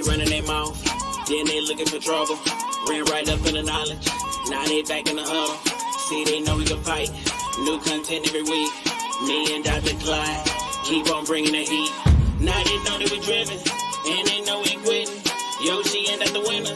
running their mouth. Then they looking for trouble. Ran right up in the knowledge. Now they back in the huddle. See, they know we can fight. New content every week. Me and Dr. Clyde keep on bringing the heat. Now they know that we driven. And they know we ain't quitting. Yoshi and the winner.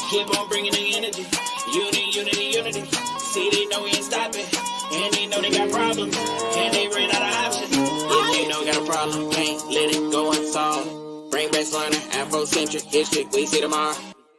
Keep on bringing the energy. Unity. See, they know we ain't stopping. And they know they got problems. And they ran out of options. If they know we got a problem, can't let it go unsolved. Bring back learner, Afrocentric history, we see tomorrow.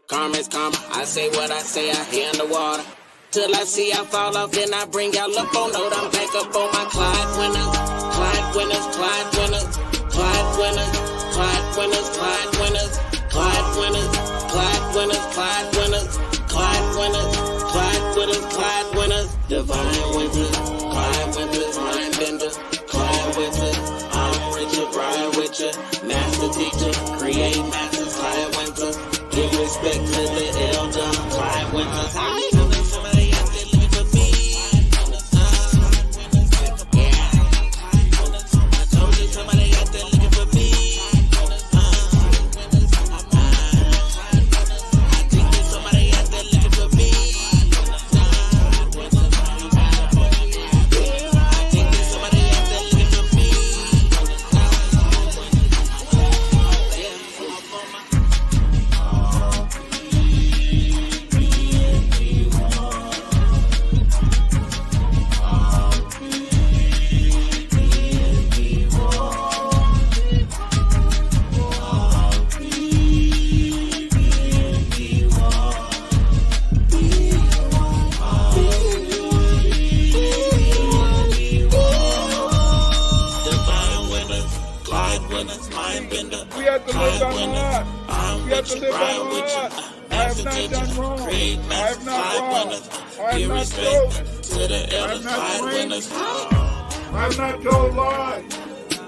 Karma's karma, I say what I say out here underwater. Till I see I fall off, then I bring y'all up on note. I'm back up on my Clyde winners. Clyde winners, Clyde winners. Clyde winners, Clyde winners, Clyde winners. Clyde winners, Clyde winners, Clyde winners. Clyde winners, Clyde winners, Clyde winners. Divine winters, Clyde winters, mind bender. Clyde winters, I'm Richard, ride with ya. Master teacher, create masters, Clyde winters. Give respect to the elder, Clyde winters. I know that somebody out there looking for me. I told you somebody out there looking for me. I think there's somebody out there looking for me. I think there's somebody out there looking for me. We have to live by my heart. We have to live by my heart. I have not done wrong. I have not robbed. I have not stolen. I have not drained. I have not told lies.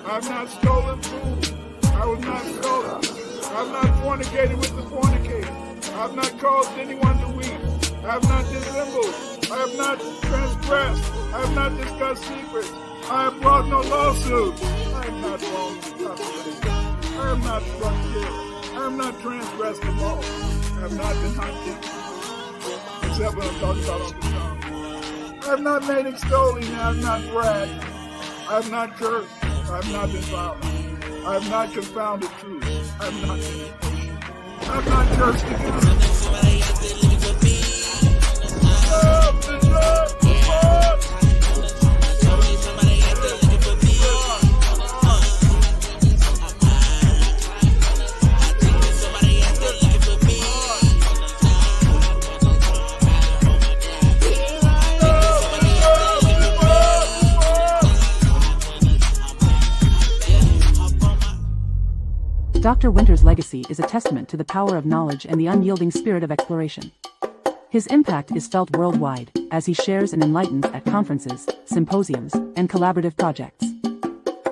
I have not stolen food. I was not stolen. I have not fornicated with the fornicator. I have not caused anyone to weep. I have not dissembled. I have not transgressed. I have not discussed secrets. I have brought no lawsuits. I have not wronged the constitution. I have not struck kill. I have not transgressed the law. I have not been hunted. Except when I'm talking about on the tongue. I have not made extolling. I have not bragged. I have not cursed. I have not been violent. I have not confounded truth. I have not been impatient. I have not cursed against Dr. Winter's legacy is a testament to the power of knowledge and the unyielding spirit of exploration. His impact is felt worldwide, as he shares and enlightens at conferences, symposiums, and collaborative projects.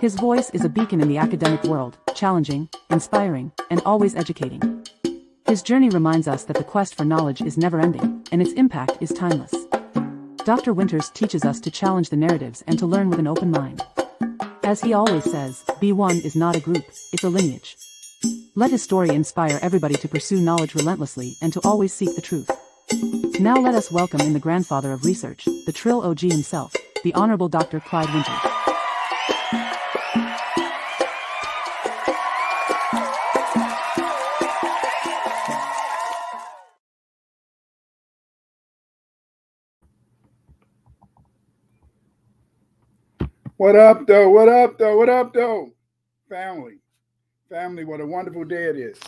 His voice is a beacon in the academic world, challenging, inspiring, and always educating. His journey reminds us that the quest for knowledge is never-ending, and its impact is timeless. Dr. Winters teaches us to challenge the narratives and to learn with an open mind. As he always says, B1 is not a group, it's a lineage. Let his story inspire everybody to pursue knowledge relentlessly and to always seek the truth. Now let us welcome in the grandfather of research, the Trill OG himself, the Honorable Dr. Clyde Winters. What up, though? What up, though? What up, though? Family, what a wonderful day it is.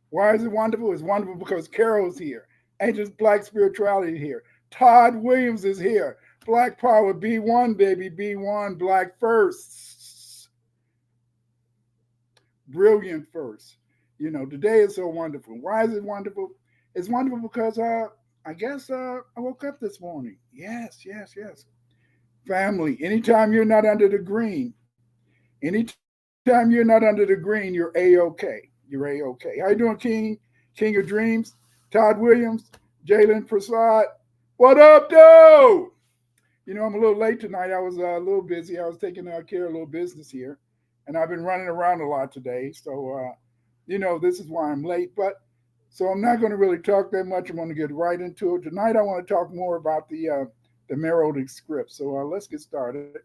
Why is it wonderful? It's wonderful because Carol's here. Ancient Black Spirituality here. Todd Williams is here. Black Power, B1, baby, B1, Black first. Brilliant first. You know, today is so wonderful. Why is it wonderful? It's wonderful because I guess I woke up this morning. Yes. Family, anytime you're not under the green, you're A-OK. You're A-OK. How you doing, King? King of Dreams? Todd Williams? Jalen Prasad? What up, though? You know, I'm a little late tonight. I was a little busy. I was taking care of a little business here. And I've been running around a lot today. So this is why I'm late. But so I'm not going to really talk that much. I'm going to get right into it. Tonight I want to talk more about the Meroitic script. So let's get started.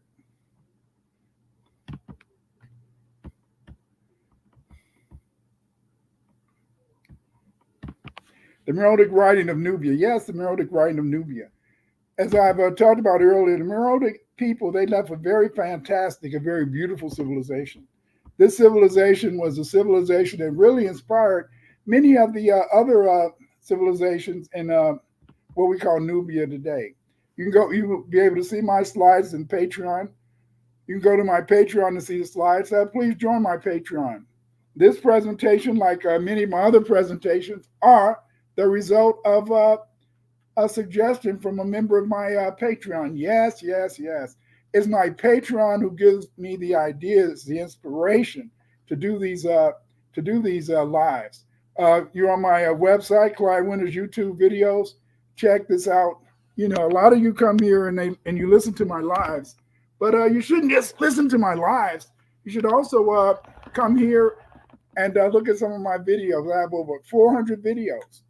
The Meroitic Writing of Nubia. Yes, the Meroitic Writing of Nubia. As I've talked about earlier, the Meroitic people, they left a very fantastic, a very beautiful civilization. This civilization was a civilization that really inspired many of the other civilizations in what we call Nubia today. You will be able to see my slides in Patreon. You can go to my Patreon to see the slides. Please join my Patreon. This presentation, like many of my other presentations, are the result of a suggestion from a member of my Patreon. Yes. It's my Patreon who gives me the ideas, the inspiration to do these lives. You're on my website, Clyde Winters YouTube videos. Check this out. A lot of you come here and you listen to my lives, but you shouldn't just listen to my lives. You should also come here and look at some of my videos. I have over 400 videos.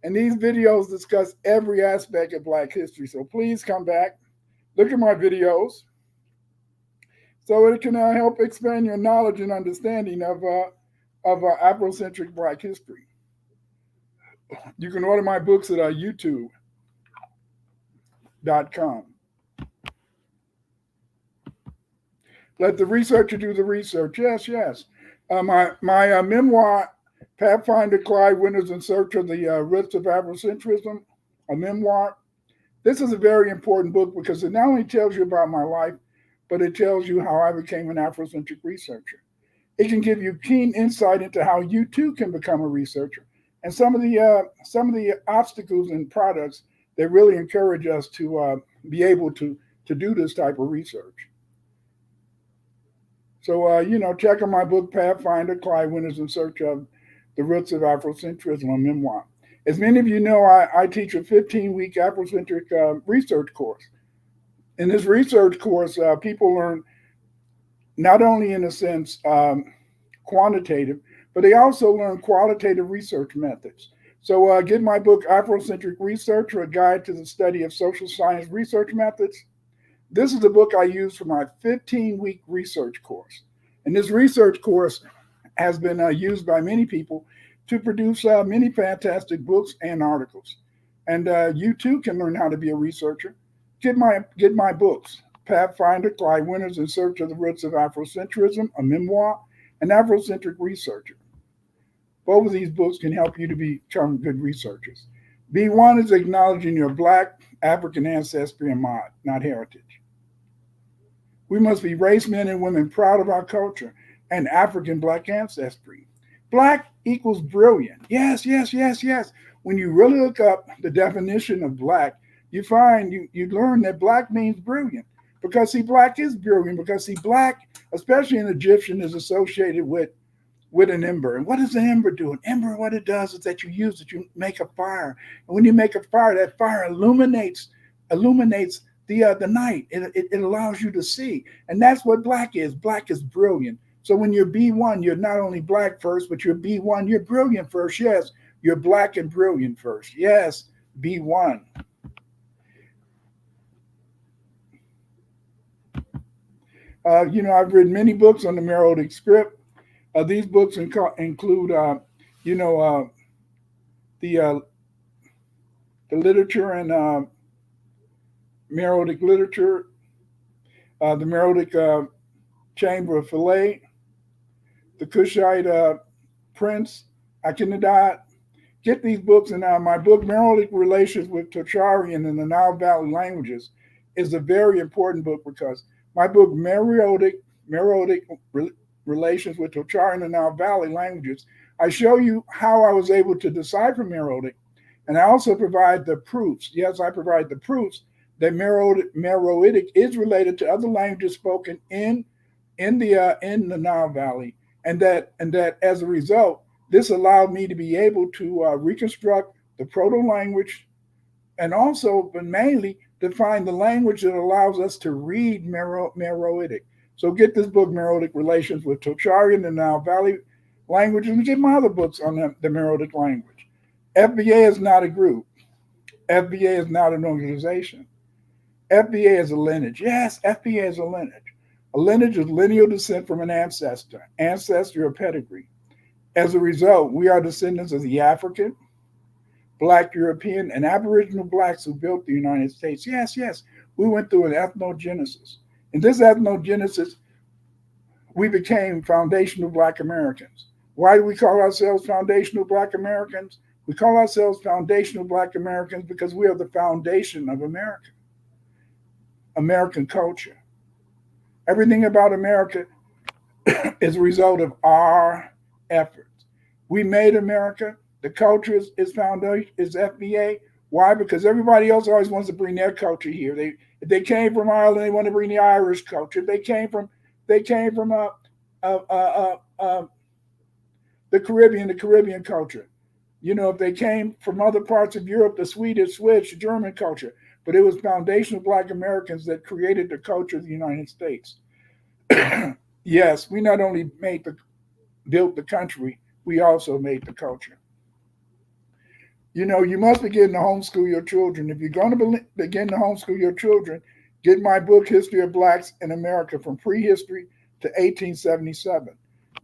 And these videos discuss every aspect of Black history. So please come back, look at my videos, so it can help expand your knowledge and understanding of Afrocentric Black history. You can order my books at youtube.com. Let the researcher do the research. Yes. My memoir, Pathfinder Clyde Winters in Search of the Roots of Afrocentrism, a memoir. This is a very important book because it not only tells you about my life, but it tells you how I became an Afrocentric researcher. It can give you keen insight into how you too can become a researcher, and some of the obstacles and products that really encourage us to be able to do this type of research. So check out my book Pathfinder Clyde Winters in Search of the Roots of Afrocentrism, a memoir. As many of you know, I teach a 15-week Afrocentric research course. In this research course, people learn not only, in a sense, quantitative, but they also learn qualitative research methods. So get my book, Afrocentric Research, or A Guide to the Study of Social Science Research Methods. This is the book I use for my 15-week research course. And this research course has been used by many people to produce many fantastic books and articles. And you too can learn how to be a researcher. Get my books, Pathfinder Clyde Winters in Search of the Roots of Afrocentrism, a memoir, and Afrocentric Researcher. Both of these books can help you to become good researchers. B1 is acknowledging your Black African ancestry and not heritage. We must be race men and women proud of our culture and African Black ancestry. Black equals brilliant. Yes. When you really look up the definition of Black, you find, you learn that Black means brilliant. Because see, Black is brilliant. Because see, Black, especially in Egyptian, is associated with an ember. And what does an ember do? An ember, what it does is that you make a fire. And when you make a fire, that fire illuminates the night. It allows you to see. And that's what Black is. Black is brilliant. So when you're B1, you're not only Black first, but you're B1, you're brilliant first. Yes, you're Black and brilliant first. Yes, B1. I've written many books on the Meroitic script. These books include, the literature and Meroitic literature, the Meroitic Chamber of Philae, the Kushite Prince, Akinadad. Get these books, and my book, Meroitic Relations with Tocharian and the Nile Valley Languages, is a very important book because my book, Meroitic Relations with Tocharian and Nile Valley Languages, I show you how I was able to decipher Meroitic, and I also provide the proofs. Yes, I provide the proofs that Meroitic is related to other languages spoken in the Nile Valley, and that as a result, this allowed me to be able to reconstruct the proto-language, and also, but mainly, to find the language that allows us to read Meroitic. So get this book, Meroitic Relations with Tocharian and Nile Valley language. And get my other books on the Meroitic language. FBA is not a group. FBA is not an organization. FBA is a lineage. Yes, FBA is a lineage. A lineage is lineal descent from an ancestor, ancestral pedigree. As a result, we are descendants of the African, Black European, and Aboriginal Blacks who built the United States. Yes, yes, we went through an ethnogenesis. In this ethnogenesis, we became foundational Black Americans. Why do we call ourselves foundational Black Americans? We call ourselves foundational Black Americans because we are the foundation of America, American culture. Everything about America is a result of our efforts. We made America. The culture is foundation is FBA. Why? Because everybody else always wants to bring their culture here. If they came from Ireland, they want to bring the Irish culture. If they came from the Caribbean, the Caribbean culture. You know, if they came from other parts of Europe, the Swedish, German culture. But it was foundational Black Americans that created the culture of the United States. Yes, we not only built the country, we also made the culture. You know, you must begin to homeschool your children. If you're going to begin to homeschool your children, get my book, History of Blacks in America from Prehistory to 1877.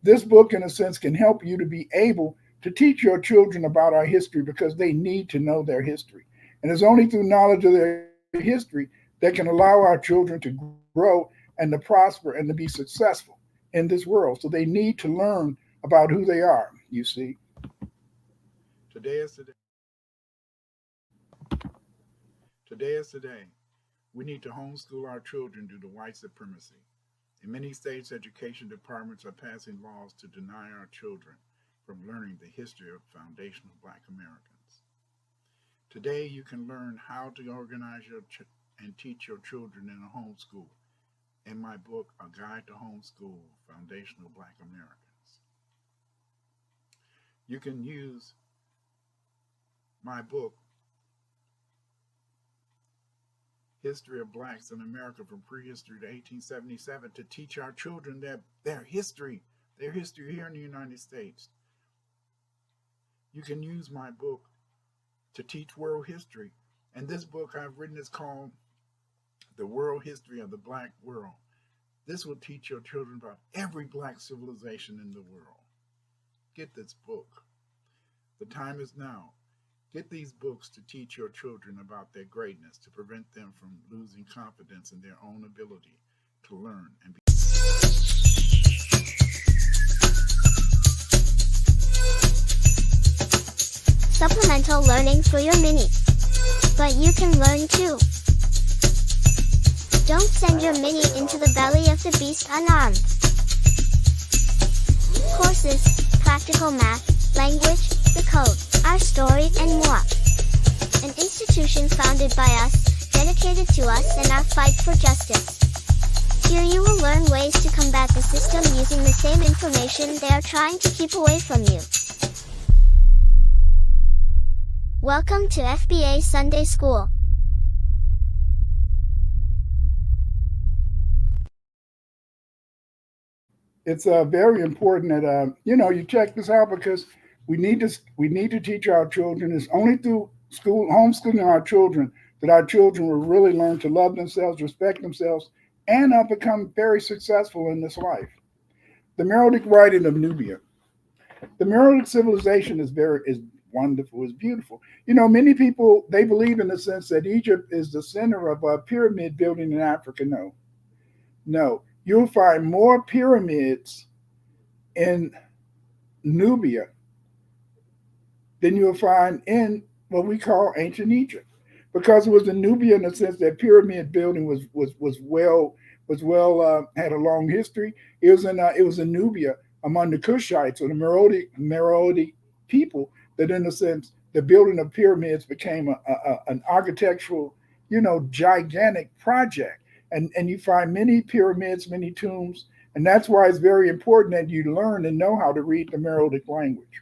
This book, in a sense, can help you to be able to teach your children about our history because they need to know their history. And it's only through knowledge of their history that can allow our children to grow and to prosper and to be successful in this world. So they need to learn about who they are, you see. Today is the day. Today is the day. We need to homeschool our children due to white supremacy. In many states, education departments are passing laws to deny our children from learning the history of foundational Black Americans. Today, you can learn how to organize and teach your children in a homeschool in my book, A Guide to Homeschool Foundational Black Americans. You can use my book, History of Blacks in America from Prehistory to 1877, to teach our children their history here in the United States. You can use my book to teach world history. And this book I've written is called The World History of the Black World. This will teach your children about every Black civilization in the world. Get this book. The time is now. Get these books to teach your children about their greatness, to prevent them from losing confidence in their own ability to learn and be. Supplemental learning for your mini. But you can learn too. Don't send your mini into the belly of the beast unarmed. Courses, practical math, language, the code, our story, and more. An institution founded by us, dedicated to us and our fight for justice. Here you will learn ways to combat the system using the same information they are trying to keep away from you. Welcome to FBA Sunday School. It's very important that you check this out because we need to teach our children. It's only through homeschooling our children that our children will really learn to love themselves, respect themselves, and become very successful in this life. The Meroitic Writing of Nubia. The Meroitic civilization is wonderful, is beautiful. Many people, they believe in the sense that Egypt is the center of pyramid building in Africa. No. You'll find more pyramids in Nubia than you'll find in what we call ancient Egypt, because it was in Nubia in the sense that pyramid building was well had a long history. It was in Nubia among the Kushites or the Meroitic people that, in a sense, the building of pyramids became an architectural, gigantic project. And you find many pyramids, many tombs, and that's why it's very important that you learn and know how to read the Meroitic language.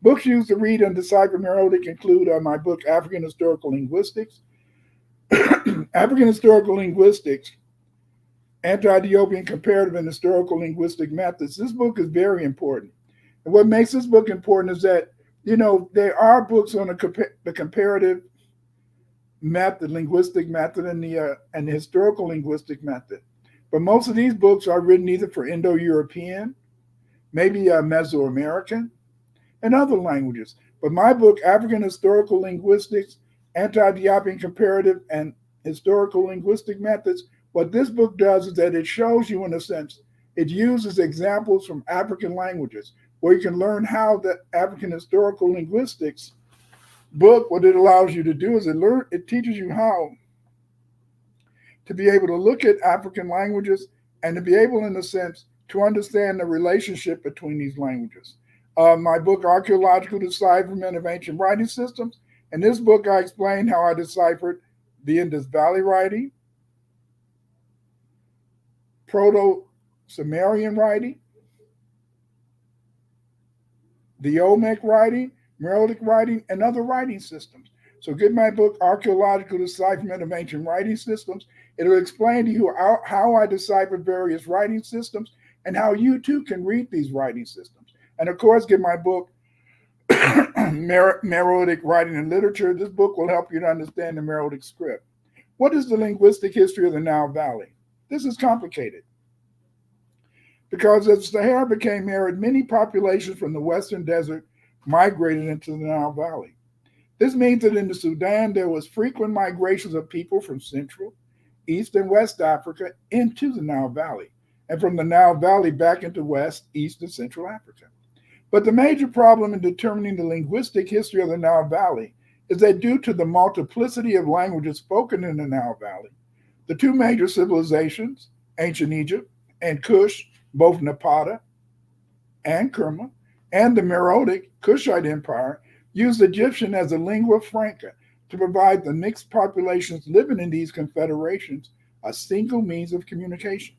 Books used to read and decipher Meroitic include my book, African Historical Linguistics, African Historical Linguistics, Anti-Ethiopian Comparative and Historical Linguistic Methods. This book is very important. And what makes this book important is that, there are books on the comparative method, linguistic method, and the historical linguistic method. But most of these books are written either for Indo-European, maybe Mesoamerican, and other languages. But my book, African Historical Linguistics, Anti-Diapian Comparative and Historical Linguistic Methods, what this book does is that it shows you, in a sense, it uses examples from African languages where you can learn how the African Historical Linguistics book, what it allows you to do is it teaches you how to be able to look at African languages and to be able, in a sense, to understand the relationship between these languages. My book, Archaeological Decipherment of Ancient Writing Systems. In this book, I explain how I deciphered the Indus Valley writing, Proto-Sumerian writing, the Olmec writing, Meroitic writing, and other writing systems. So get my book, Archaeological Decipherment of Ancient Writing Systems. It'll explain to you how I deciphered various writing systems and how you too can read these writing systems. And of course, get my book, Meroitic Writing and Literature. This book will help you to understand the Meroitic script. What is the linguistic history of the Nile Valley? This is complicated because as Sahara became arid, many populations from the Western Desert migrated into the Nile Valley. This means that in the Sudan, there was frequent migrations of people from Central, East, and West Africa into the Nile Valley, and from the Nile Valley back into West, East, and Central Africa. But the major problem in determining the linguistic history of the Nile Valley is that due to the multiplicity of languages spoken in the Nile Valley, the two major civilizations, ancient Egypt and Kush, both Napata and Kerma, and the Meroitic Kushite Empire, used Egyptian as a lingua franca to provide the mixed populations living in these confederations a single means of communication.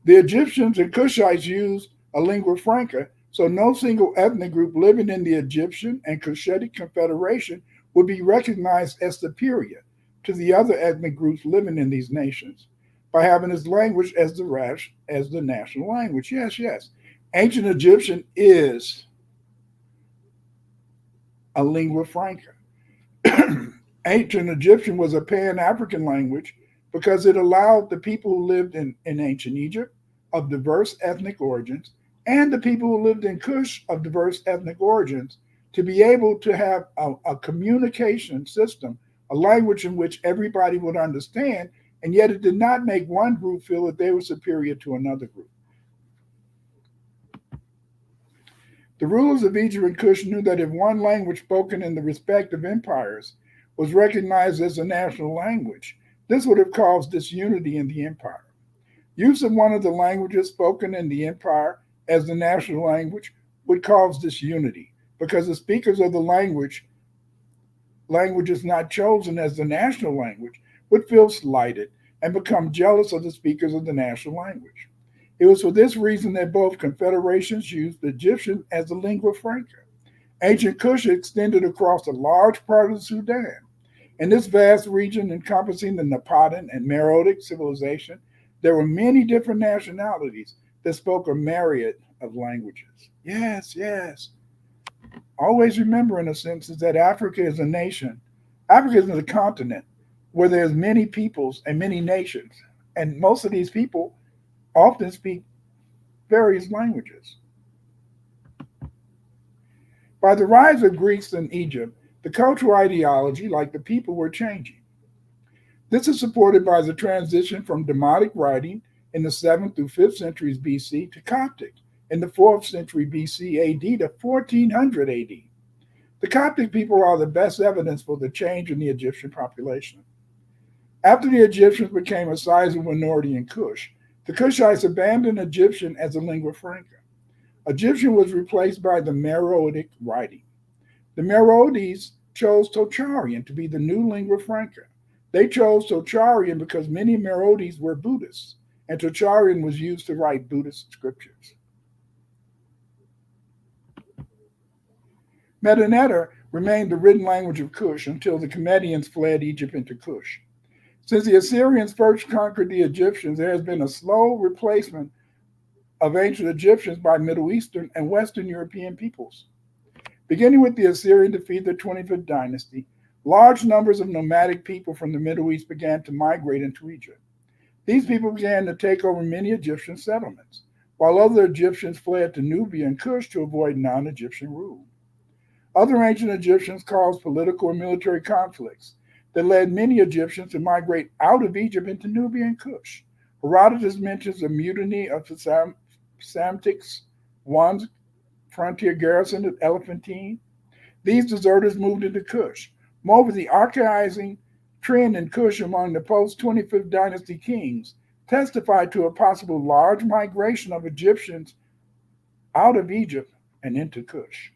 The Egyptians and Kushites used a lingua franca, so no single ethnic group living in the Egyptian and Cushitic Confederation would be recognized as superior to the other ethnic groups living in these nations by having its language as the national language. Yes. Ancient Egyptian is a lingua franca. Ancient Egyptian was a Pan-African language because it allowed the people who lived in ancient Egypt of diverse ethnic origins and the people who lived in Kush of diverse ethnic origins to be able to have a communication system, a language in which everybody would understand, and yet it did not make one group feel that they were superior to another group. The rulers of Egypt and Kush knew that if one language spoken in the respective empires was recognized as a national language, this would have caused disunity in the empire. Use of one of the languages spoken in the empire as the national language would cause disunity because the speakers of the languages not chosen as the national language would feel slighted and become jealous of the speakers of the national language. It was for this reason that both confederations used Egyptian as a lingua franca. Ancient Kush extended across a large part of the Sudan. In this vast region encompassing the Napatan and Meroitic civilization, there were many different nationalities that spoke a myriad of languages. Yes. Always remember, in a sense, is that Africa is a nation. Africa is a continent where there's many peoples and many nations. And most of these people often speak various languages. By the rise of Greeks in Egypt, the cultural ideology, like the people, were changing. This is supported by the transition from Demotic writing in the 7th through 5th centuries BC to Coptic in the 4th century BC AD to 1400 AD. The Coptic people are the best evidence for the change in the Egyptian population. After the Egyptians became a sizable minority in Kush, the Kushites abandoned Egyptian as a lingua franca. Egyptian was replaced by the Meroitic writing. The Meroites chose Tocharian to be the new lingua franca. They chose Tocharian because many Meroites were Buddhists, and Tocharian was used to write Buddhist scriptures. Metaneter remained the written language of Kush until the Comedians fled Egypt into Kush. Since the Assyrians first conquered the Egyptians, there has been a slow replacement of ancient Egyptians by Middle Eastern and Western European peoples. Beginning with the Assyrian defeat of the 25th dynasty, large numbers of nomadic people from the Middle East began to migrate into Egypt. These people began to take over many Egyptian settlements, while other Egyptians fled to Nubia and Kush to avoid non-Egyptian rule. Other ancient Egyptians caused political and military conflicts that led many Egyptians to migrate out of Egypt into Nubia and Kush. Herodotus mentions the mutiny of the Psamtiks, one's frontier garrison at Elephantine. These deserters moved into Kush. Moreover, the archaizing trend in Kush among the post-25th dynasty kings testified to a possible large migration of Egyptians out of Egypt and into Kush.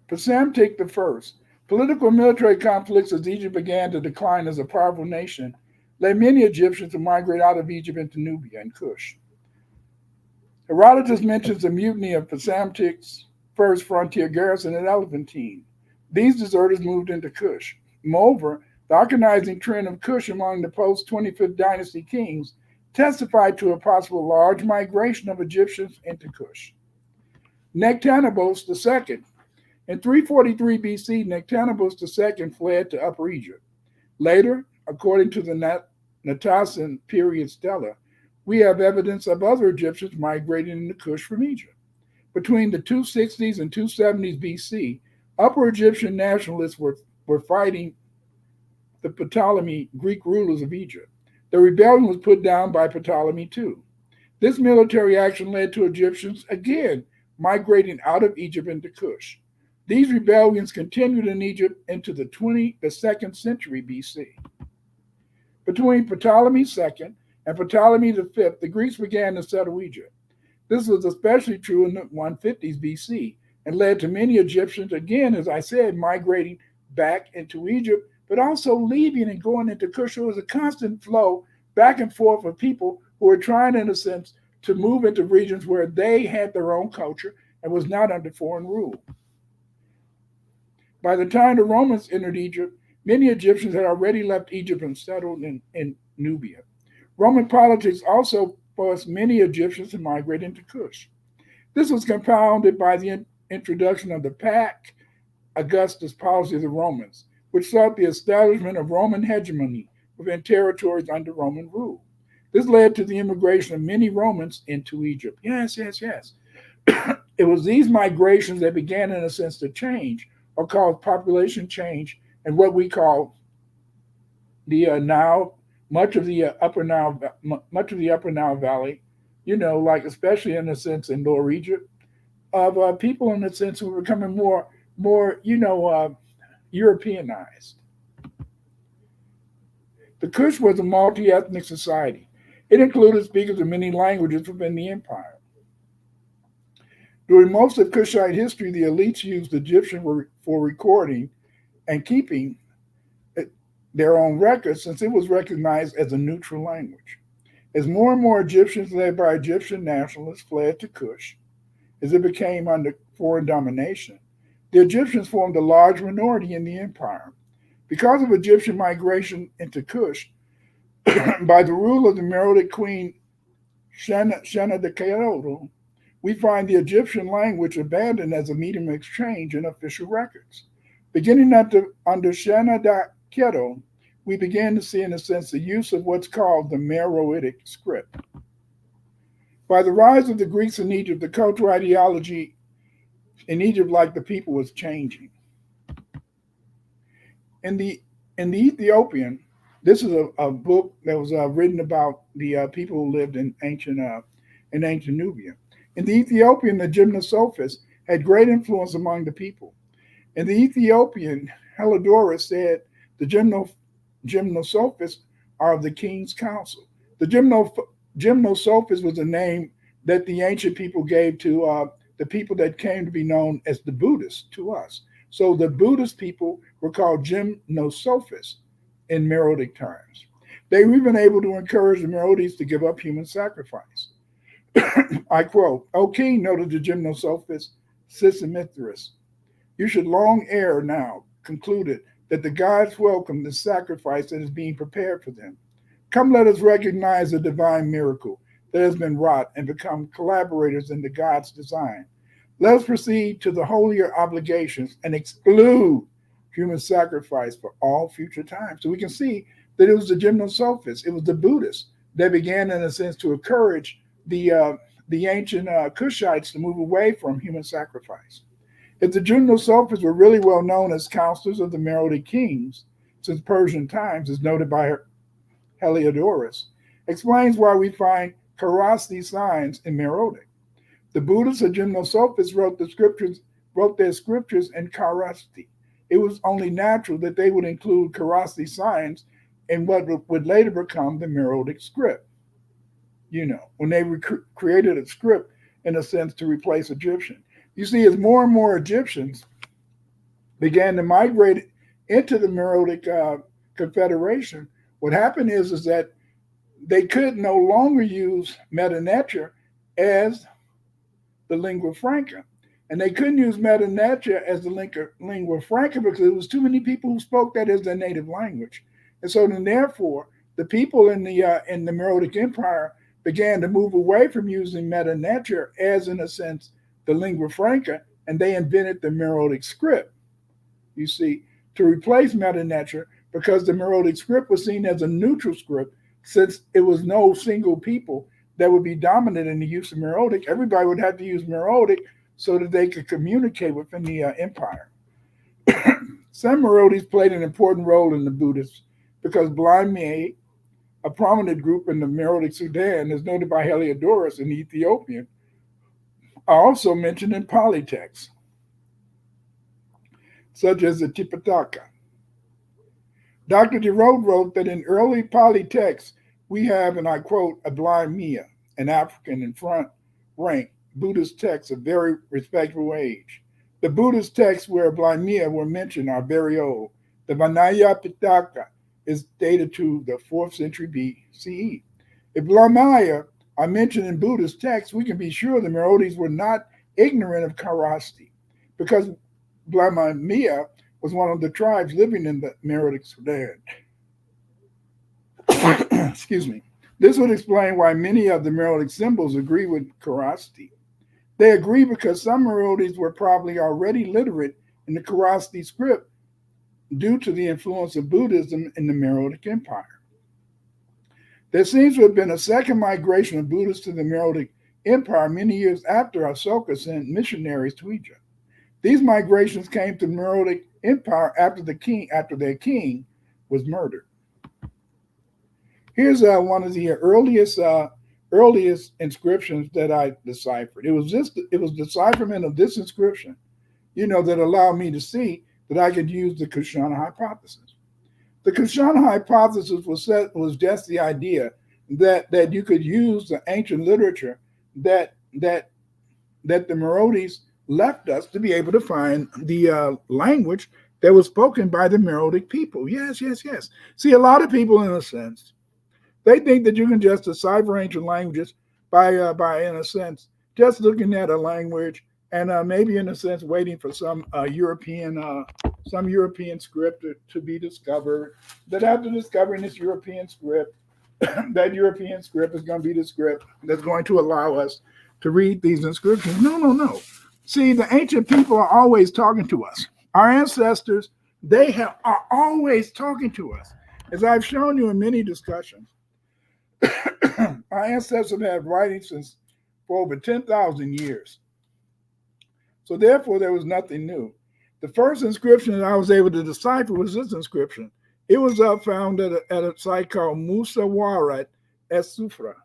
Psamtik I, political and military conflicts as Egypt began to decline as a powerful nation led many Egyptians to migrate out of Egypt into Nubia and Kush. Herodotus mentions the mutiny of Psamtik's first frontier garrison at Elephantine. These deserters moved into Kush. Moreover, the archaizing trend of Kush among the post-25th dynasty kings testified to a possible large migration of Egyptians into Kush. Nectanebos II. In 343 BC, Nectanebos II fled to Upper Egypt. Later, according to the Natasan period stela, we have evidence of other Egyptians migrating into Kush from Egypt. Between the 260s and 270s BC, Upper Egyptian nationalists were fighting the Ptolemy Greek rulers of Egypt. The rebellion was put down by Ptolemy II. This military action led to Egyptians again migrating out of Egypt into Kush. These rebellions continued in Egypt into the 2nd century BC. Between Ptolemy II and Ptolemy V, the Greeks began to settle Egypt. This was especially true in the 150s BC and led to many Egyptians, again, as I said, migrating back into Egypt, but also leaving and going into Kush. There was a constant flow back and forth of people who were trying, in a sense, to move into regions where they had their own culture and was not under foreign rule. By the time the Romans entered Egypt, many Egyptians had already left Egypt and settled in Nubia. Roman politics also forced many Egyptians to migrate into Kush. This was compounded by the introduction of the Pax Augustus policy of the Romans, which sought the establishment of Roman hegemony within territories under Roman rule. This led to the immigration of many Romans into Egypt. Yes. It was these migrations that began, in a sense, to change or cause population change and what we call the Nile, much of the upper Nile Valley, like especially in a sense in Lower Egypt, of people in a sense who were becoming more Europeanized. The Kush was a multi-ethnic society. It included speakers of many languages within the empire. During most of Kushite history, the elites used Egyptian for recording and keeping their own records, since it was recognized as a neutral language. As more and more Egyptians led by Egyptian nationalists fled to Kush, as it became under foreign domination, the Egyptians formed a large minority in the empire. Because of Egyptian migration into Kush, by the rule of the Meroitic queen Shana de Kyoto, we find the Egyptian language abandoned as a medium of exchange in official records. Beginning under Shana de Kyoto, we began to see, in a sense, the use of what's called the Meroitic script. By the rise of the Greeks in Egypt, the cultural ideology in Egypt, like the people, was changing. In the Ethiopian, this is a book that was written about the people who lived in ancient Nubia. In the Ethiopian, the gymnosophists had great influence among the people. In the Ethiopian, Heliodorus said the gymnosophists are of the king's council. The gymnosophist was a name that the ancient people gave to the people that came to be known as the Buddhists to us. So the Buddhist people were called gymnosophists in Meroitic times. They were even able to encourage the Meroites to give up human sacrifice. I quote, "O king," noted the gymnosophist Sisemithris, "you should long ere now concluded that the gods welcome the sacrifice that is being prepared for them. Come, let us recognize the divine miracle that has been wrought and become collaborators in the God's design. Let us proceed to the holier obligations and exclude human sacrifice for all future time. So we can see that it was the Gymnosophists, it was the Buddhists that began, in a sense, to encourage the ancient Kushites to move away from human sacrifice. If the Gymnosophists were really well known as counselors of the Meroitic kings since Persian times, as noted by Heliodorus, explains why we find Kharosthi signs in Meroitic. The Buddhists and Gymnosophists wrote their scriptures in Kharosthi. It was only natural that they would include Kharosthi signs in what would later become the Meroitic script. You know, when they created a script, in a sense, to replace Egyptian. You see, as more and more Egyptians began to migrate into the Meroitic Confederation, what happened is that they could no longer use Meta Neter as the lingua franca. And they couldn't use Meta Neter as the lingua franca because there was too many people who spoke that as their native language. And so then therefore, the people in the Meroitic Empire began to move away from using Meta Neter as, in a sense, the lingua franca, and they invented the Meroitic script, you see, to replace Meta Neter, because the Meroitic script was seen as a neutral script, since it was no single people that would be dominant in the use of Meroitic. Everybody would have to use Meroitic so that they could communicate within the empire. Some Meroites played an important role in the Buddhists because Blind Mei, a prominent group in the Meroitic Sudan, as noted by Heliodorus in Ethiopian, are also mentioned in Pali texts, such as the Tipitaka. Dr. DeRode wrote that in early Pali texts, we have, and I quote, a blind Mia, an African in front rank Buddhist texts of very respectable age. The Buddhist texts where blind Mia were mentioned are very old. The Vinaya Pitaka is dated to the 4th century BCE. If Blamaya are mentioned in Buddhist texts, we can be sure the Meroites were not ignorant of Kharosthi, because Blamaya was one of the tribes living in the Meroitic Sudan. Excuse me. This would explain why many of the Meroitic symbols agree with Kharosthi. They agree because some Meroites were probably already literate in the Kharosthi script due to the influence of Buddhism in the Meroitic Empire. There seems to have been a second migration of Buddhists to the Meroitic Empire many years after Asoka sent missionaries to Egypt. These migrations came to the Meroitic Empire after their king was murdered. Here's one of the earliest inscriptions that I deciphered. It was decipherment of this inscription, that allowed me to see that I could use the Kushite hypothesis. The Kushite hypothesis was just the idea that you could use the ancient literature that the Meroites left us to be able to find the language that was spoken by the Meroitic people. Yes. See, a lot of people, in a sense, they think that you can just decipher ancient languages by in a sense, just looking at a language and maybe, in a sense, waiting for some European script to be discovered. That after discovering this European script, that European script is going to be the script that's going to allow us to read these inscriptions. No. See, the ancient people are always talking to us. Our ancestors, are always talking to us. As I've shown you in many discussions, our ancestors have had writing for over 10,000 years. So therefore, there was nothing new. The first inscription that I was able to decipher was this inscription. It was found at a site called Musawarat es Sufra.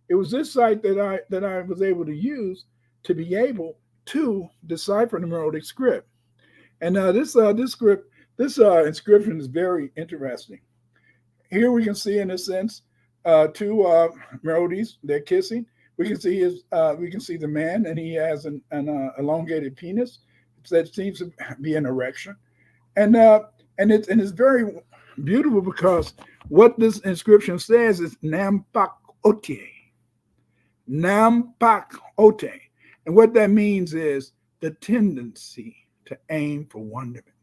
It was this site that I was able to use to be able to decipher the Meroitic script. And this inscription is very interesting. Here we can see, in a sense, two Meroites. They're kissing. We can see the man, and he has an elongated penis that seems to be an erection, and it's very beautiful because what this inscription says is Nampak Ote, and what that means is the tendency to aim for wonderment.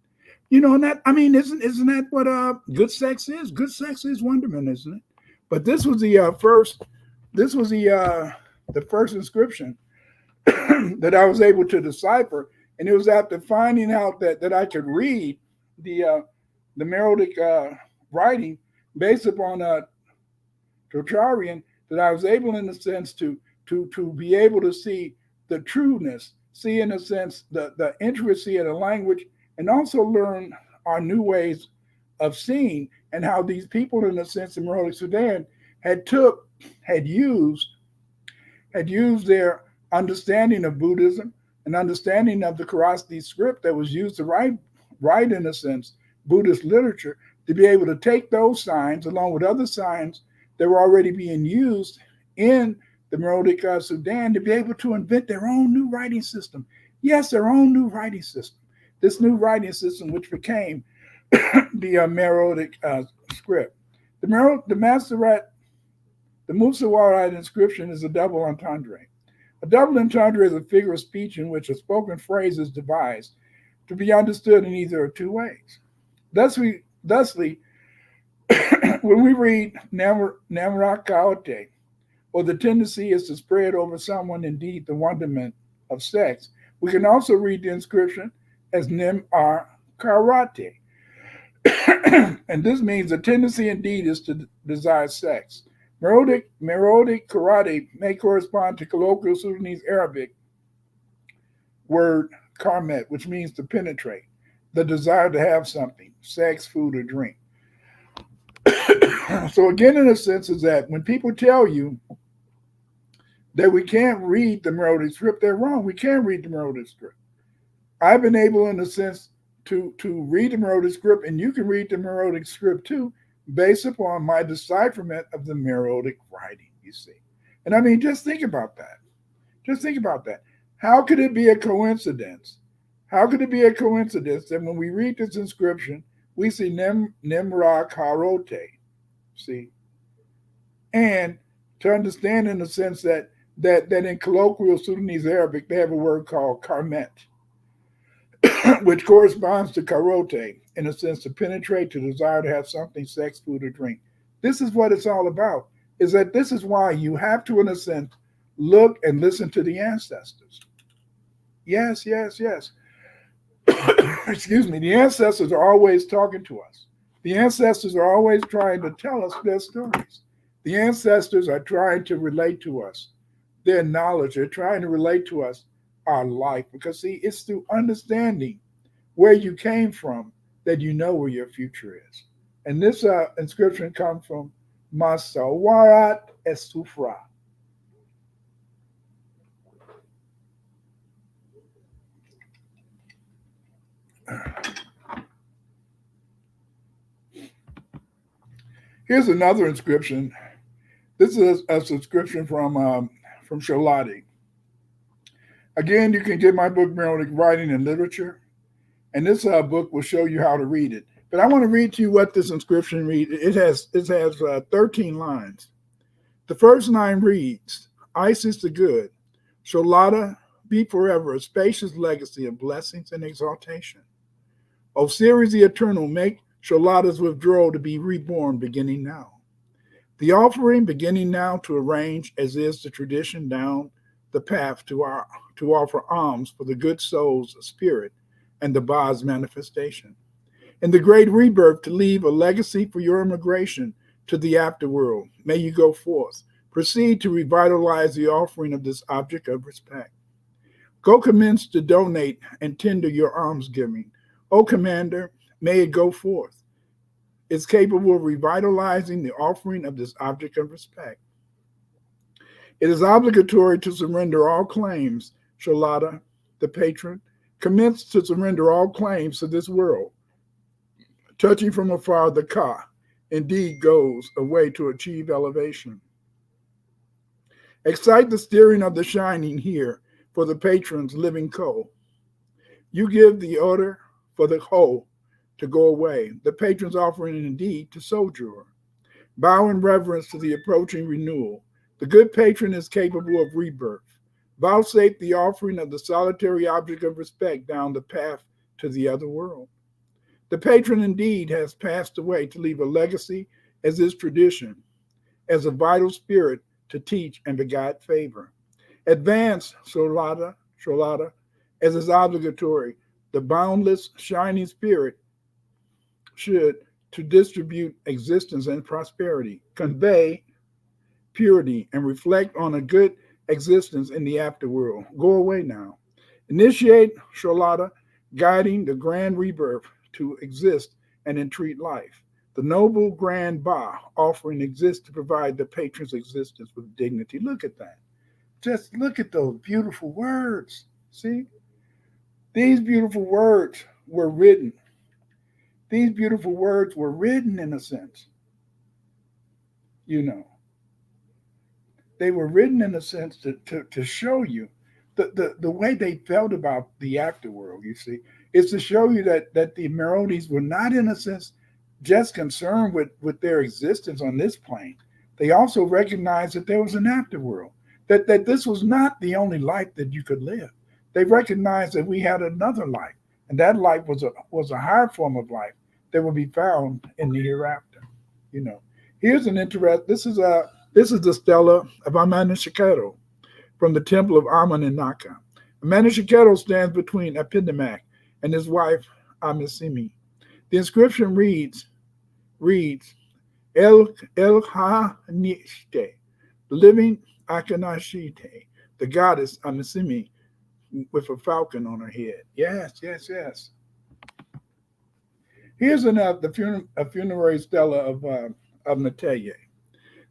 And that, isn't that what good sex is? Good sex is wonderment, isn't it? But this was the first. This was the first inscription that I was able to decipher, and it was after finding out that I could read the Meroitic writing based upon Totarian, that I was able, in a sense, to be able to see the trueness, see, in a sense, the intricacy of the language, and also learn our new ways of seeing, and how these people, in a sense, in Meroitic Sudan had used their understanding of Buddhism and understanding of the Kushite script that was used to write, in a sense, Buddhist literature, to be able to take those signs along with other signs that were already being used in the Meroitic Sudan, to be able to invent their own new writing system. Yes, their own new writing system. This new writing system, which became the Meroitic script. The Masoret, the Musawarite inscription is a double entendre. A double entendre is a figure of speech in which a spoken phrase is devised to be understood in either of two ways. Thusly, when we read Namarak Kaote, or the tendency is to spread over someone indeed the wonderment of sex, we can also read the inscription as Nim-Ar Karate. And this means the tendency indeed is to desire sex. Meroitic karate may correspond to colloquial Sudanese Arabic word karmet, which means to penetrate, the desire to have something, sex, food, or drink. So again, in a sense, is that when people tell you that we can't read the Meroitic script, they're wrong. We can read the Meroitic script. I've been able, in a sense, to read the Meroitic script, and you can read the Meroitic script too, based upon my decipherment of the Meroitic writing, you see. And I mean, just think about that. Just think about that. How could it be a coincidence? How could it be a coincidence that when we read this inscription, we see Nimra Karote, see? And to understand, in the sense that in colloquial Sudanese Arabic, they have a word called karmet, which corresponds to karote, in a sense, to penetrate, to desire to have something, sex, food, or drink. This is what it's all about, is that this is why you have to, in a sense, look and listen to the ancestors. Yes. Excuse me. The ancestors are always talking to us. The ancestors are always trying to tell us their stories. The ancestors are trying to relate to us their knowledge. They're trying to relate to us our life. Because, see, it's through understanding where you came from that you know where your future is. And this inscription comes from Masawarat Esufra. Here's another inscription. This is a subscription from Sholati. Again, you can get my book, Meroitic Writing and Literature, and this book will show you how to read it. But I want to read to you what this inscription reads. It has 13 lines. The first line reads, Isis the good, Sholata, be forever a spacious legacy of blessings and exaltation. Osiris the eternal, make Sholata's withdrawal to be reborn beginning now. The offering beginning now to arrange, as is the tradition, down the path to offer alms for the good soul's spirit and the Ba's manifestation. In the great rebirth, to leave a legacy for your immigration to the afterworld. May you go forth. Proceed to revitalize the offering of this object of respect. Go commence to donate and tender your almsgiving. O Commander, may it go forth. It's capable of revitalizing the offering of this object of respect. It is obligatory to surrender all claims, Sholata, the patron, commence to surrender all claims to this world. Touching from afar, the Ka indeed goes away to achieve elevation. Excite the steering of the shining here for the patron's living coal. You give the order for the whole to go away, the patron's offering indeed to sojourn. Bow in reverence to the approaching renewal. The good patron is capable of rebirth. Vouchsafe the offering of the solitary object of respect down the path to the other world. The patron indeed has passed away to leave a legacy as is tradition. as a vital spirit to teach and to guide favor. Advance Sholada, as is obligatory. The boundless, shining spirit should to distribute existence and prosperity, convey purity, and reflect on a good existence in the afterworld. Go away now. Initiate Sholada, guiding the grand rebirth to exist and entreat life. The noble grand Ba offering exists to provide the patron's existence with dignity. Look at that. Just look at those beautiful words. See? These beautiful words were written. These beautiful words were written in a sense. You know, they were written in a sense to show you the way they felt about the afterworld, you see, is to show you that the Meroes were not, in a sense, just concerned with their existence on this plane. They also recognized that there was an afterworld, that this was not the only life that you could live. They recognized that we had another life, and that life was a higher form of life that will be found in the hereafter. You know, here's an interest. This is the stela of Amanishakero from the temple of Amun in Naka. Amanishakero stands between Epidemic and his wife Amisimi. The inscription reads El Ha-Nishte, the living Akanashite, the goddess Amisimi with a falcon on her head. Yes. Here's a funerary stela of Mateye.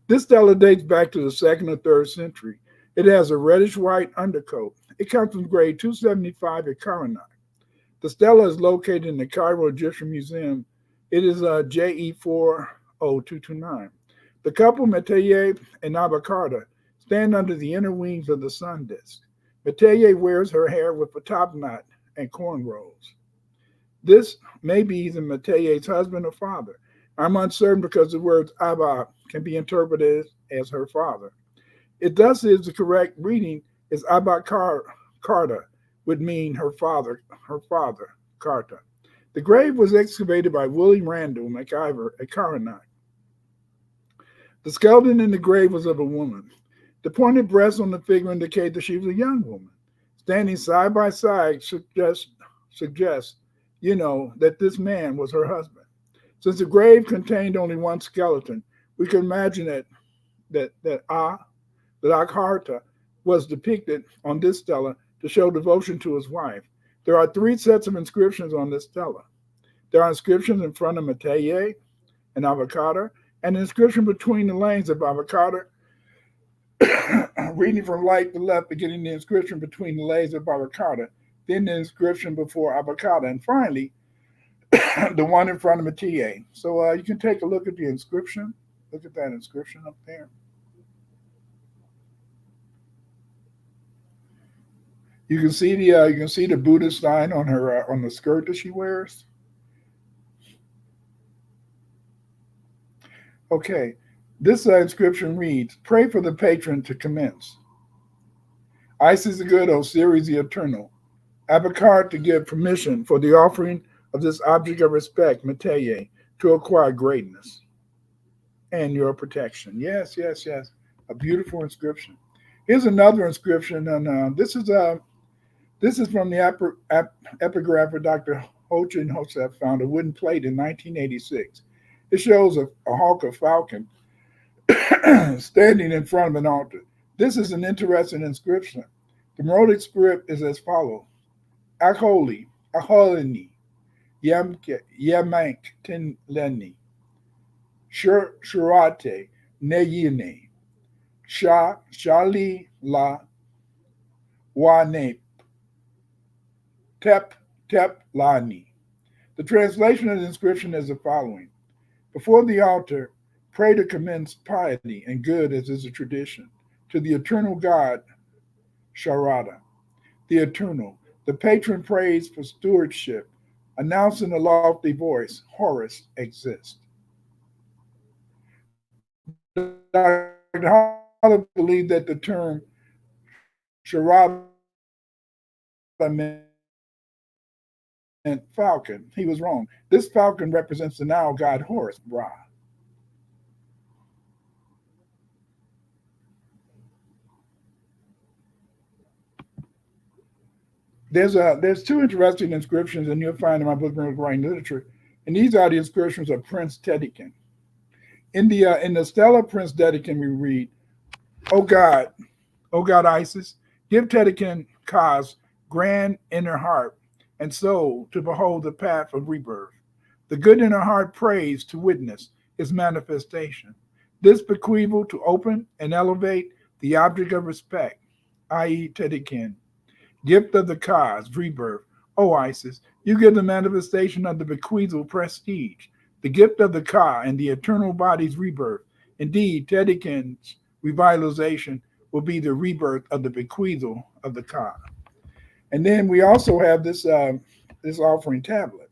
This stela dates back to the 2nd or 3rd century. It has a reddish-white undercoat. It comes from grade 275 at Karnak. The stela is located in the Cairo Egyptian Museum. It is JE 40229. The couple, Mateye and Abakarta, stand under the inner wings of the sun disk. Mateye wears her hair with a top knot and cornrows. This may be either Mateye's husband or father. I'm uncertain because the words Abba can be interpreted as her father. It thus is the correct reading is Abba Karta would mean her father, Karta. The grave was excavated by William Randall McIver at Karnak. The skeleton in the grave was of a woman. The pointed breasts on the figure indicate that she was a young woman. Standing side by side suggests that this man was her husband. Since the grave contained only one skeleton, we can imagine that Akharta was depicted on this stela to show devotion to his wife. There are 3 sets of inscriptions on this stela. There are inscriptions in front of Mateye and Avocado, and an inscription between the lanes of Avocado, reading from right to left, beginning the inscription between the lanes of Avocado, then the inscription before Avocado, and finally, the one in front of Mateye. So you can take a look at the inscription. Look at that inscription up there. You can see the Buddhist sign on her on the skirt that she wears. Okay, this inscription reads: "Pray for the patron to commence. Isis the good, Osiris the eternal. Abakar to give permission for the offering of this object of respect, Mateye, to acquire greatness and your protection." Yes. A beautiful inscription. Here's another inscription, and this is from the epigrapher Dr. Hochin Hosef found a wooden plate in 1986. It shows a hawk or falcon standing in front of an altar. This is an interesting inscription. The Meroitic script is as follows: Aholini, Yamank Tinleni, Shurate, Neyine, Shali La Wane, Tep Lani. The translation of the inscription is the following: before the altar, pray to commence piety and good as is a tradition, to the eternal God, Sharada, the eternal. The patron prays for stewardship, announcing a lofty voice, Horus exists. Dr. Holland believed that the term Sharada meant falcon. He was wrong. This falcon represents the Nile god Horus, Ra. There's two interesting inscriptions, and you'll find in my book, Meroitic Writing Literature. And these are the inscriptions of Prince Dedekind. In the Stela Prince Dedekind, we read, O God Isis, give Dedekind Ka's grand inner heart and soul to behold the path of rebirth. The good inner heart prays to witness his manifestation. This bequeathal to open and elevate the object of respect, i.e. Dedekind, gift of the Ka's rebirth. O Isis, you give the manifestation of the bequeathal prestige, the gift of the Ka and the eternal body's rebirth. Indeed, Dedekind's revitalization will be the rebirth of the bequeathal of the Ka. And then we also have this offering tablet.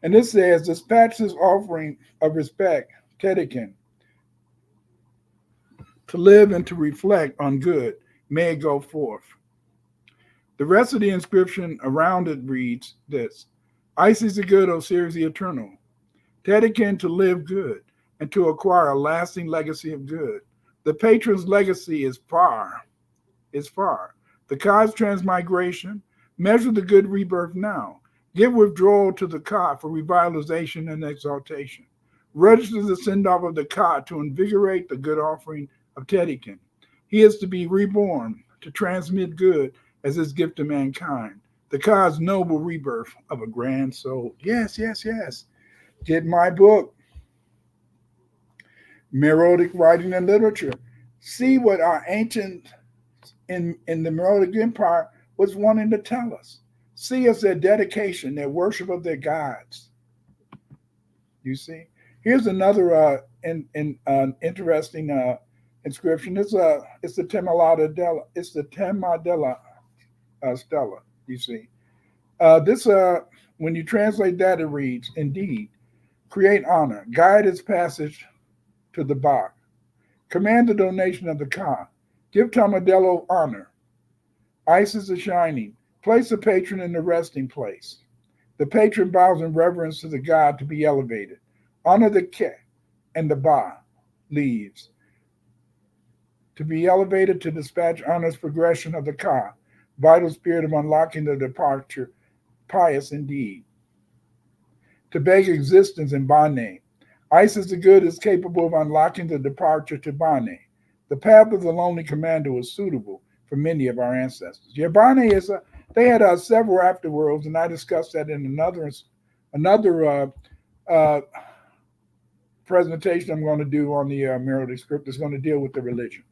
And this says, dispatch this offering of respect, Dedekind, to live and to reflect on good. May it go forth. The rest of the inscription around it reads this: Isis the good, Osiris the eternal, Dedekind to live good and to acquire a lasting legacy of good. The patron's legacy is far. The Ka's transmigration, measure the good rebirth now. Give withdrawal to the Ka for revitalization and exaltation. Register the send-off of the Ka to invigorate the good offering of Dedekind. He is to be reborn, to transmit good as his gift to mankind. The Ka's noble rebirth of a grand soul. Yes. Get my book, Meroitic Writing and Literature. See what our ancient in the Meroitic Empire was wanting to tell us. See us their dedication, their worship of their gods. You see? Here's another interesting inscription. It's the Temadella. It's the Temadella stela. You see? This when you translate that, it reads, indeed, create honor, guide its passage to the Bach, command the donation of the Ka, give Tomadello honor, Isis the shining, place the patron in the resting place. The patron bows in reverence to the god to be elevated. Honor the Ke and the Ba, leaves, to be elevated to dispatch honor's progression of the Ka, vital spirit of unlocking the departure, pious indeed. To beg existence in Bane. Isis the good is capable of unlocking the departure to Bane. The path of the lonely commander was suitable for many of our ancestors. Yeah, Bane is they had several afterworlds, and I discussed that in another presentation I'm going to do on the Meroitic script is going to deal with the religion.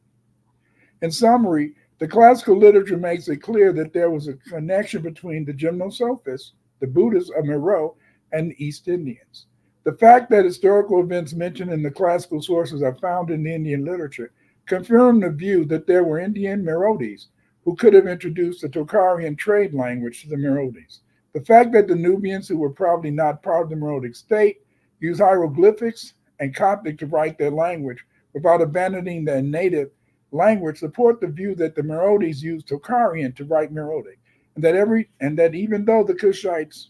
In summary, the classical literature makes it clear that there was a connection between the Gymnosophists, the Buddhists of Meroe, and the East Indians. The fact that historical events mentioned in the classical sources are found in the Indian literature confirm the view that there were Indian Meroites who could have introduced the Tocharian trade language to the Meroites. The fact that the Nubians, who were probably not part of the Meroitic state, used hieroglyphics and Coptic to write their language without abandoning their native language support the view that the Meroites used Tocharian to write Meroitic, and that even though the Kushites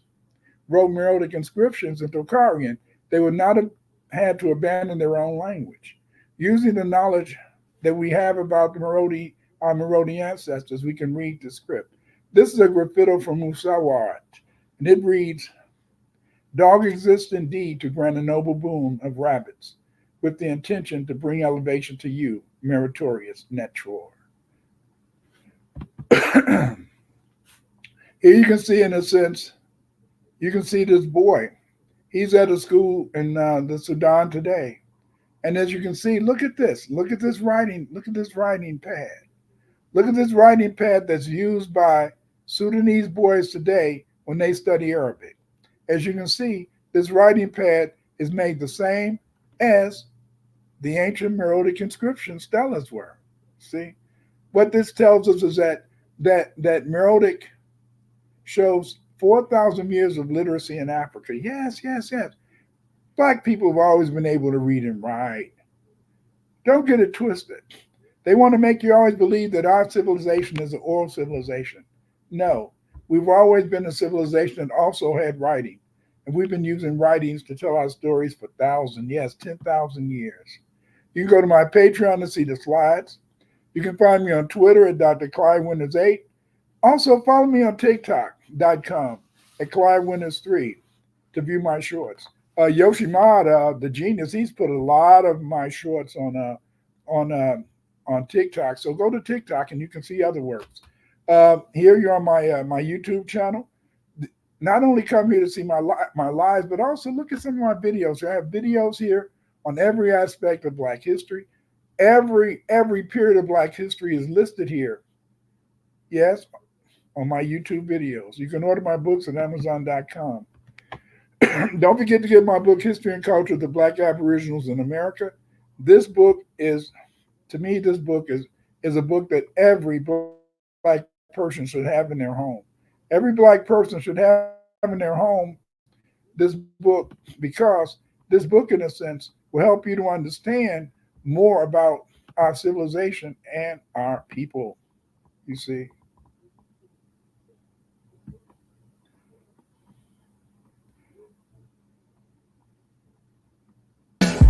wrote Meroitic inscriptions in Tocharian, they would not have had to abandon their own language. Using the knowledge that we have about our Meroitic ancestors, we can read the script. This is a graffito from Musawat, and it reads, Dog exists indeed to grant a noble boon of rabbits, with the intention to bring elevation to you, meritorious Netror. Here you can see, in a sense, you can see this boy. He's at a school in the Sudan today. And as you can see, look at this. Look at this writing. Look at this writing pad. Look at this writing pad that's used by Sudanese boys today when they study Arabic. As you can see, this writing pad is made the same as the ancient Meroitic inscription stelas were. See? What this tells us is that Meroitic shows 4,000 years of literacy in Africa. Yes. Black people have always been able to read and write. Don't get it twisted. They want to make you always believe that our civilization is an oral civilization. No, we've always been a civilization that also had writing. And we've been using writings to tell our stories for 10,000 years. You can go to my Patreon to see the slides. You can find me on Twitter at Dr. Clyde Winters 8. Also, follow me on TikTok.com at Clyde Winters 3 to view my shorts. Yoshimada, the genius, he's put a lot of my shorts on TikTok. So go to TikTok and you can see other works. Here you're on my YouTube channel. Not only come here to see my lives, but also look at some of my videos. I have videos here on every aspect of Black history. Every period of Black history is listed here. Yes, on my YouTube videos. You can order my books at Amazon.com. Don't forget to get my book, History and Culture of the Black Aboriginals in America. This book is, to me, this book is a book that every Black person should have in their home. Every Black person should have in their home this book, because this book, in a sense, will help you to understand more about our civilization and our people, you see.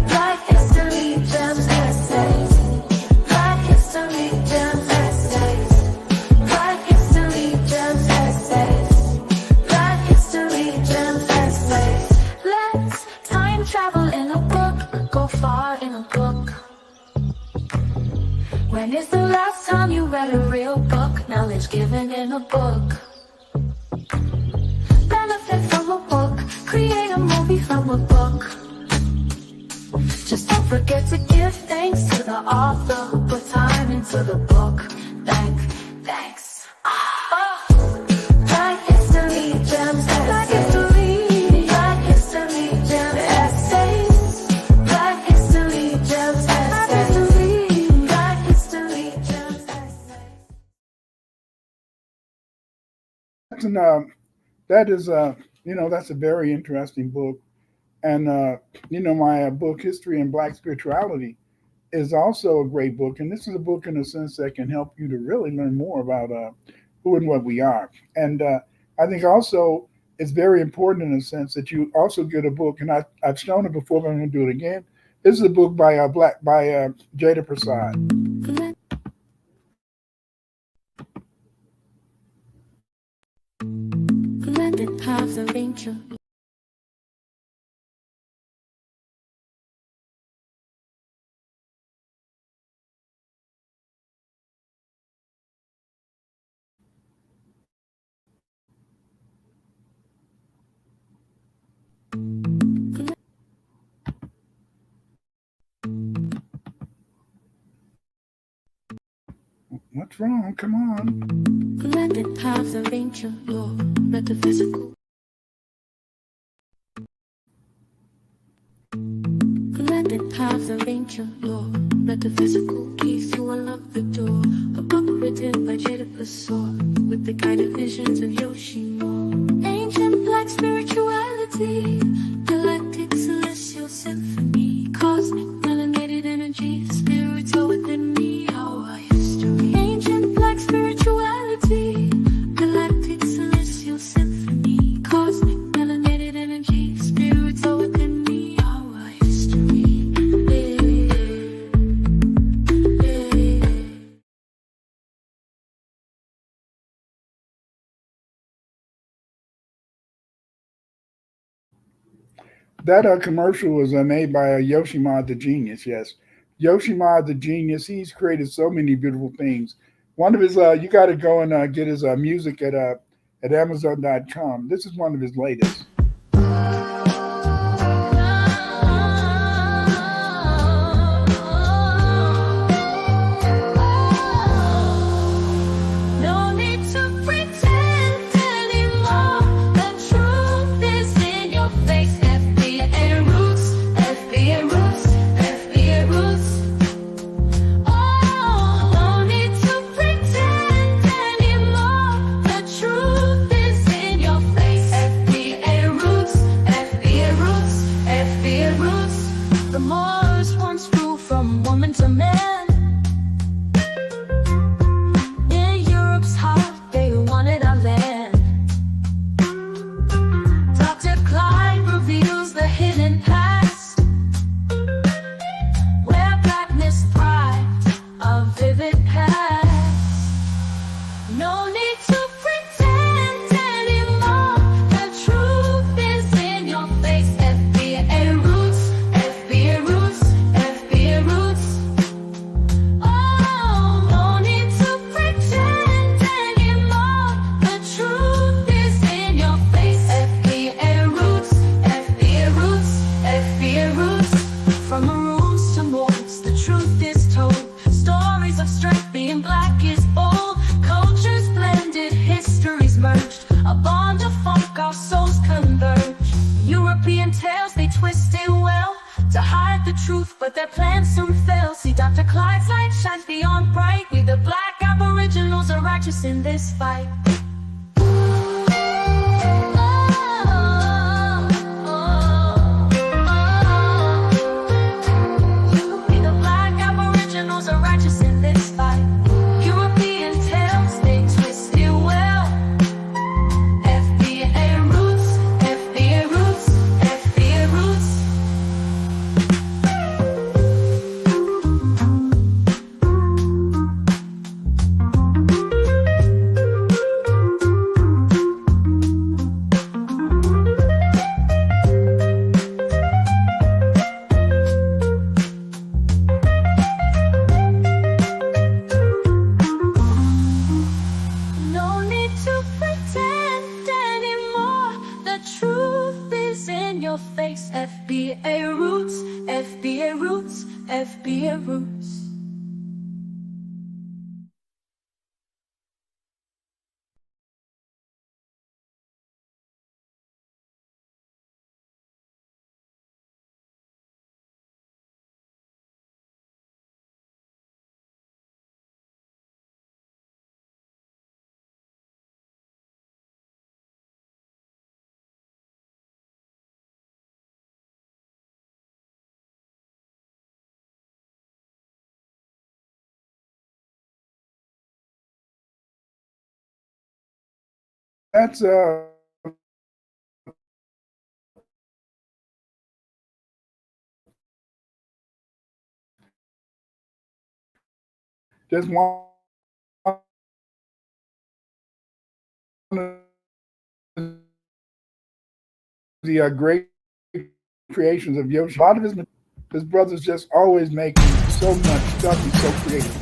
Black history, gems, essays. Black history, gems, essays. Black history, gems, essays. Black history, gems, essays. Let's time travel in a book, go far in a book. When is the last time you read a real book? Knowledge given in a book. Benefit from a book, create a movie from a book. Just don't forget to give thanks to the author who put time into the book. Thanks. Black history, gems, Black history. Black history, gems, essays. Black history, gems, essays. Black history, gems, essays. And that is, that's a very interesting book. And, my book, History and Black Spirituality, is also a great book. And this is a book, in a sense, that can help you to really learn more about who and what we are. And I think also it's very important, in a sense, that you also get a book. And I've shown it before, but I'm going to do it again. This is a book by Jada Prasad. Blended paths of ancient. What's wrong? Come on. Blended paths of ancient law, metaphysical. Blended paths of ancient law, metaphysical keys to unlock the door. A book written by Jada Prasad, with the guided visions of Yoshimo. Ancient Black spirituality, galactic celestial symphony, cosmic melanated energy, the spirits are within me, our history. Ancient Black spirituality, galactic celestial symphony, cosmic melanated energy, spirits are within me, our history. That commercial was made by Yoshima the Genius, yes. Yoshima the Genius, he's created so many beautiful things. One of his, you got to go and get his music at Amazon.com. This is one of his latest. No need to pretend anymore. The truth is in your face. FBA roots, FBA roots, FBA roots. Oh, no need to pretend anymore. The truth is in your face. FBA roots, FBA roots, FBA roots. The Moors once ruled from woman to man. In Europe's heart, they wanted our land. Dr. Clyde reveals the hidden past, where blackness thrives, a vivid past. No need to tales, they twist it well to hide the truth, but their plans soon fail. See, Dr. Clyde's light shines beyond bright. We the black aboriginals are righteous in this fight. We the black aboriginals are righteous in this fight. European tales, they twist it well. FBA roots, FBA roots, FBA roots. No need to pretend anymore. The truth is in your face. FBA roots, FBA roots, FBA roots. That's just one of the great creations of Yoshi. A lot of his brothers just always making so much stuff. He's so creative.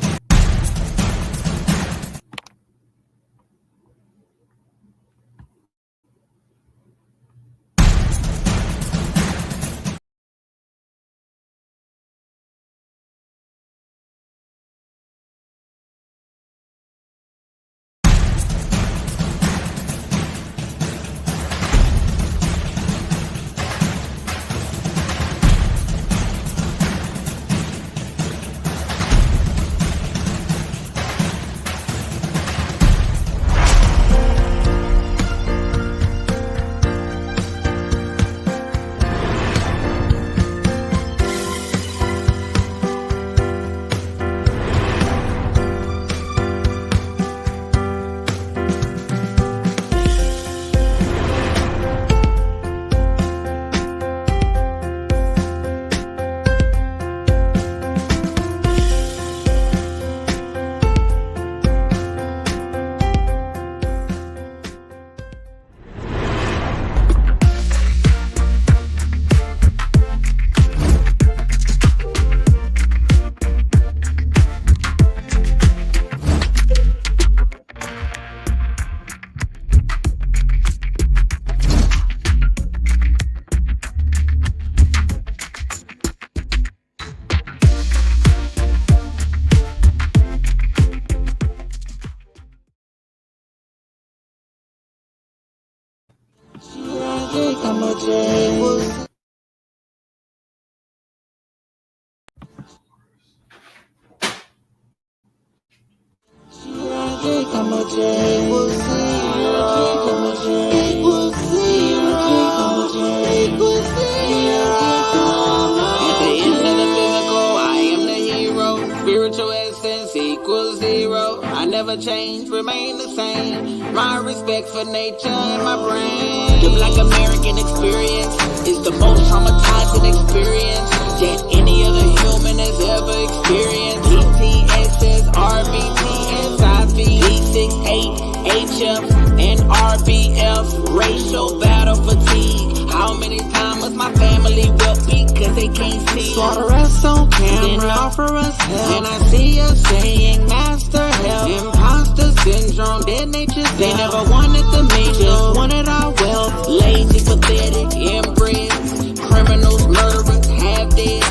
Change, remain the same. My respect for nature and my brain. The Black American experience is the most traumatizing experience that any other human has ever experienced. PTSS, RBTS, IV, D68, HF, and RBF. Racial battle fatigue. How many times was my family wept because they can't see? Slaughter us on camera, offer us help. And I see us saying, Master help. Imposter syndrome, dead nature's They never wanted the meat, just wanted our wealth. Lazy, pathetic, inbred. Criminals, murderers, half-dead.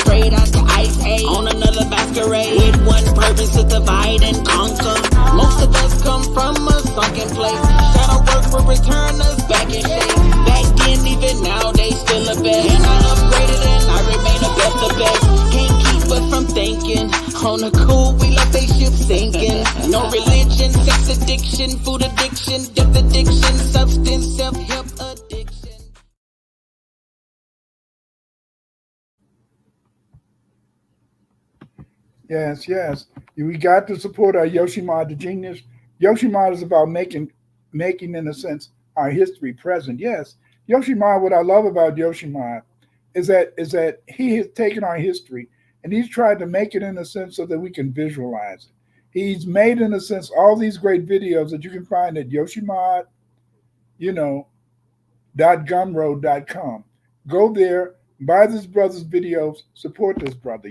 Straight out the ice age, on another masquerade. With one purpose to divide and conquer. Most of us come from a sunken place. Shadow work will return us back in shape. Back then, even even now they still the best. And I upgraded and I remain the best of best. Can't keep us from thinking. On the cool, we let they ship sinking. No religion, sex addiction, food addiction, death addiction, substance, self-help addiction. Yes, yes. We got to support our Yoshimar the genius. Yoshimar is about making, in a sense, our history present. Yes, Yoshimar. What I love about Yoshimar is that he has taken our history and he's tried to make it in a sense so that we can visualize it. He's made, in a sense, all these great videos that you can find at Yoshimar, .gumroad.com. Go there, buy this brother's videos, support this brother.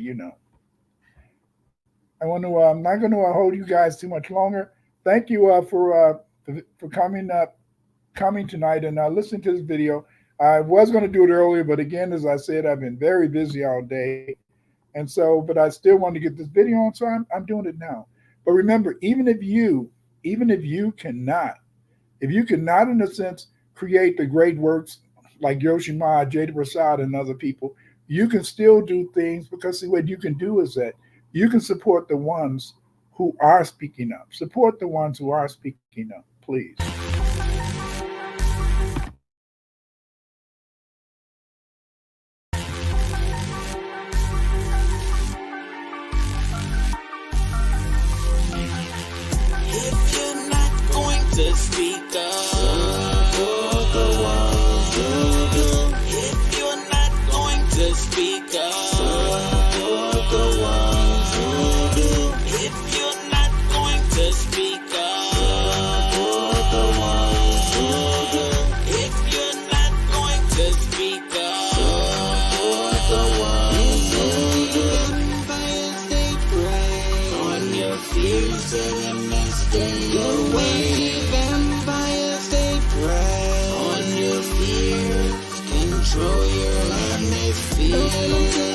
I'm not going to hold you guys too much longer. Thank you for coming tonight and listening to this video. I was going to do it earlier, but again, as I said, I've been very busy all day. And so, but I still want to get this video on, so I'm doing it now. But remember, even if you cannot, in a sense, create the great works like Yoshimar, Jada Prasad, and other people, you can still do things, because see, what you can do is that you can support the ones who are speaking up. Support the ones who are speaking up, please. If you're not going to speak up, support the ones who do. If you're not going to speak up, support the ones who do. If you're not going to speak up, support the ones who do. If you're not going to speak up, support the ones who do. Vampires, they prey on your fears, so them not stay away. Vampires, they prey on your fears, control your life, they feel.